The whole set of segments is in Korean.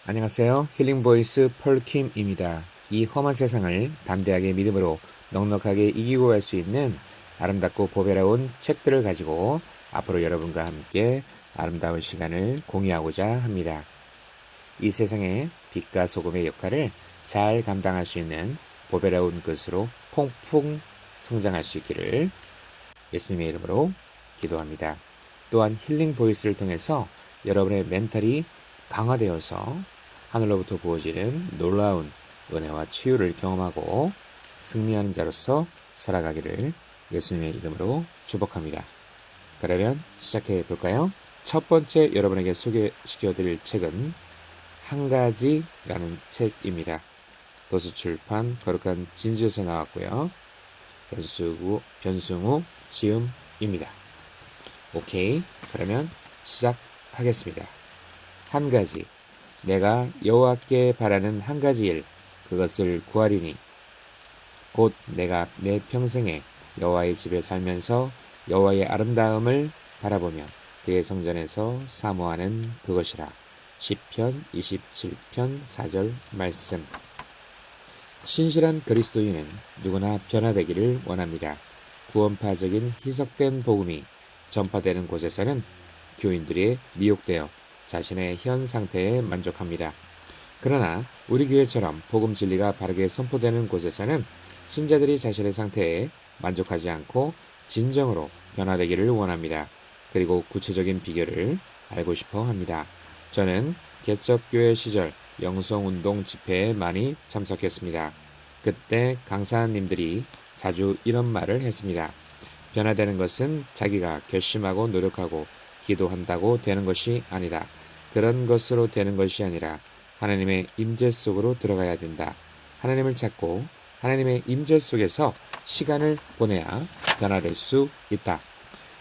안녕하세요. 힐링보이스 펄킴입니다. 이 험한 세상을 담대하게 믿음으로 넉넉하게 이기고 갈 수 있는 아름답고 보배로운 책들을 가지고 앞으로 여러분과 함께 아름다운 시간을 공유하고자 합니다. 이 세상에 빛과 소금의 역할을 잘 감당할 수 있는 보배로운 것으로 퐁퐁 성장할 수 있기를 예수님의 이름으로 기도합니다. 또한 힐링 보이스를 통해서 여러분의 멘탈이 강화되어서 하늘로부터 부어지는 놀라운 은혜와 치유를 경험하고 승리하는 자로서 살아가기를 예수님의 이름으로 축복합니다. 그러면 시작해 볼까요? 첫 번째 여러분에게 소개시켜 드릴 책은 한 가지라는 책입니다. 도서출판 거룩한 진주에서 나왔고요. 변승우 지음입니다. 오케이, 그러면 시작하겠습니다. 한 가지, 내가 여호와께 바라는 한 가지 일, 그것을 구하리니 곧 내가 내 평생에 여호와의 집에 살면서 여호와의 아름다움을 바라보며 그의 성전에서 사모하는 그것이라. 시편 27편 4절 말씀. 신실한 그리스도인은 누구나 변화되기를 원합니다. 구원파적인 희석된 복음이 전파되는 곳에서는 교인들이 미혹되어 자신의 현 상태에 만족합니다. 그러나 우리 교회처럼 복음 진리가 바르게 선포되는 곳에서는 신자들이 자신의 상태에 만족하지 않고 진정으로 변화되기를 원합니다. 그리고 구체적인 비결을 알고 싶어 합니다. 저는 개척교회 시절 영성운동 집회에 많이 참석했습니다. 그때 강사님들이 자주 이런 말을 했습니다. 변화되는 것은 자기가 결심하고 노력하고 기도한다고 되는 것이 아니다. 그런 것으로 되는 것이 아니라 하나님의 임재 속으로 들어가야 된다. 하나님을 찾고 하나님의 임재 속에서 시간을 보내야 변화될 수 있다.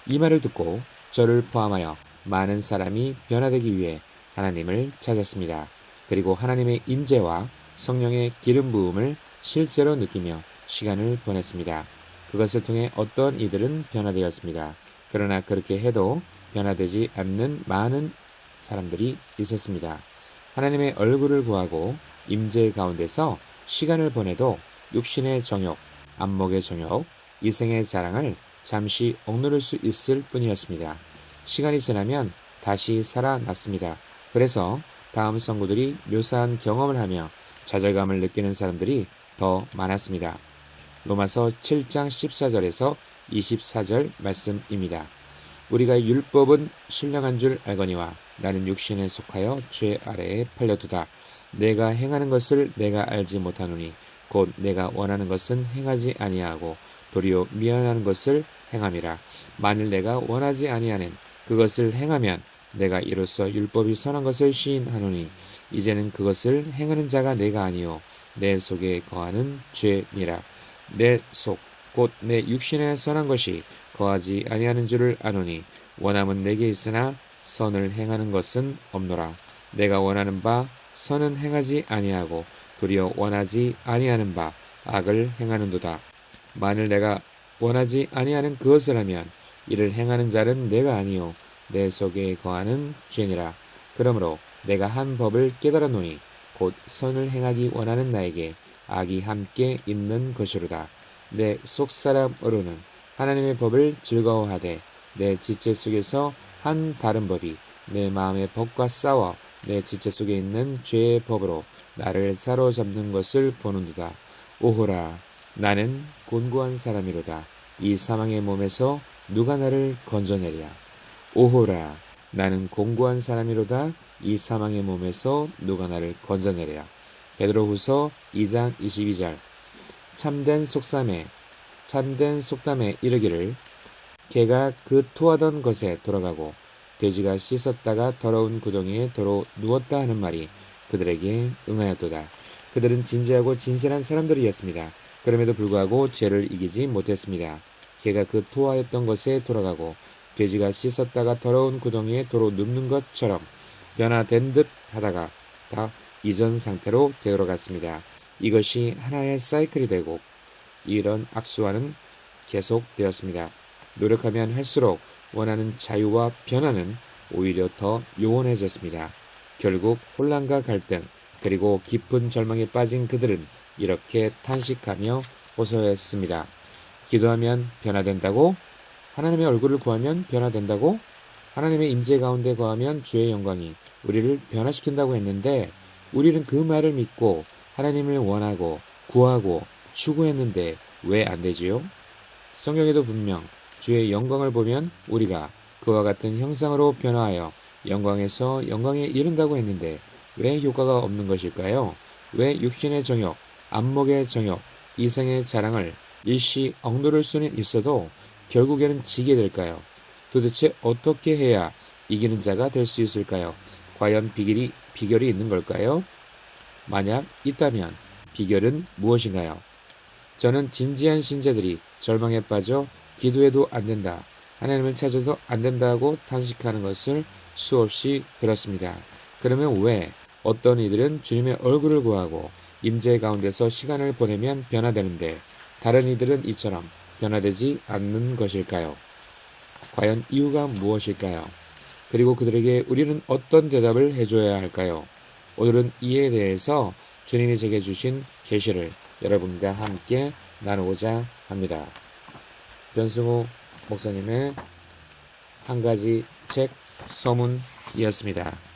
이 말을 듣고 저를 포함하여 많은 사람이 변화되기 위해 하나님을 찾았습니다. 그리고 하나님의 임재와 성령의 기름 부음을 실제로 느끼며 시간을 보냈습니다. 그것을 통해 어떤 이들은 변화되었습니다. 그러나 그렇게 해도 변화되지 않는 많은 사람들이 있었습니다. 하나님의 얼굴을 구하고 임재 가운데서 시간을 보내도 육신의 정욕, 안목의 정욕, 이생의 자랑을 잠시 억누를 수 있을 뿐이었습니다. 시간이 지나면 다시 살아났습니다. 그래서 다음 성구들이 묘사한 경험을 하며 좌절감을 느끼는 사람들이 더 많았습니다. 로마서 7장 14절에서 24절 말씀입니다. 우리가 율법은 신령한 줄 알거니와 나는 육신에 속하여 죄 아래에 팔려두다. 내가 행하는 것을 내가 알지 못하노니 곧 내가 원하는 것은 행하지 아니하고 도리어 미워하는 것을 행함이라. 만일 내가 원하지 아니하는 그것을 행하면 내가 이로써 율법이 선한 것을 시인하노니 이제는 그것을 행하는 자가 내가 아니요 내 속에 거하는 죄니라. 내 속 곧 내 육신에 선한 것이 거하지 아니하는 줄을 아노니 원함은 내게 있으나 선을 행하는 것은 없노라. 내가 원하는 바 선은 행하지 아니하고 도리어 원하지 아니하는 바 악을 행하는도다. 만일 내가 원하지 아니하는 그것을 하면 이를 행하는 자는 내가 아니요 내 속에 거하는 죄니라. 그러므로 내가 한 법을 깨달았노니 곧 선을 행하기 원하는 나에게 악이 함께 있는 것이로다. 내 속사람으로는 하나님의 법을 즐거워하되 내 지체 속에서 한 다른 법이 내 마음의 법과 싸워 내 지체 속에 있는 죄의 법으로 나를 사로잡는 것을 보는도다. 오호라, 나는 곤고한 사람이로다. 이 사망의 몸에서 누가 나를 건져내랴. 오호라, 나는 곤고한 사람이로다. 이 사망의 몸에서 누가 나를 건져내랴. 베드로후서 2장 22절. 참된 속담에 이르기를 개가 그 토하던 것에 돌아가고 돼지가 씻었다가 더러운 구덩이에 도로 누웠다 하는 말이 그들에게 응하였도다. 그들은 진지하고 진실한 사람들이었습니다. 그럼에도 불구하고 죄를 이기지 못했습니다. 개가 그 토하였던 것에 돌아가고 돼지가 씻었다가 더러운 구덩이에 도로 눕는 것처럼 변화된 듯 하다가 다 이전 상태로 되돌아갔습니다. 이것이 하나의 사이클이 되고 이런 악순환은 계속되었습니다. 노력하면 할수록 원하는 자유와 변화는 오히려 더 요원해졌습니다. 결국 혼란과 갈등 그리고 깊은 절망에 빠진 그들은 이렇게 탄식하며 호소했습니다. 기도하면 변화된다고? 하나님의 얼굴을 구하면 변화된다고? 하나님의 임재 가운데 거하면 주의 영광이 우리를 변화시킨다고 했는데 우리는 그 말을 믿고 하나님을 원하고 구하고 추구했는데 왜 안 되지요? 성경에도 분명 주의 영광을 보면 우리가 그와 같은 형상으로 변화하여 영광에서 영광에 이른다고 했는데 왜 효과가 없는 것일까요? 왜 육신의 정욕, 안목의 정욕, 이생의 자랑을 일시 억누를 수는 있어도 결국에는 지게 될까요? 도대체 어떻게 해야 이기는 자가 될 수 있을까요? 과연 비결이 있는 걸까요? 만약 있다면 비결은 무엇인가요? 저는 진지한 신자들이 절망에 빠져 기도해도 안 된다, 하나님을 찾아도 안 된다고 탄식하는 것을 수없이 들었습니다. 그러면 왜 어떤 이들은 주님의 얼굴을 구하고 임재 가운데서 시간을 보내면 변화되는데 다른 이들은 이처럼 변화되지 않는 것일까요? 과연 이유가 무엇일까요? 그리고 그들에게 우리는 어떤 대답을 해줘야 할까요? 오늘은 이에 대해서 주님이 제게 주신 계시를 여러분과 함께 나누고자 합니다. 변승호 목사님의 한 가지 책 서문이었습니다.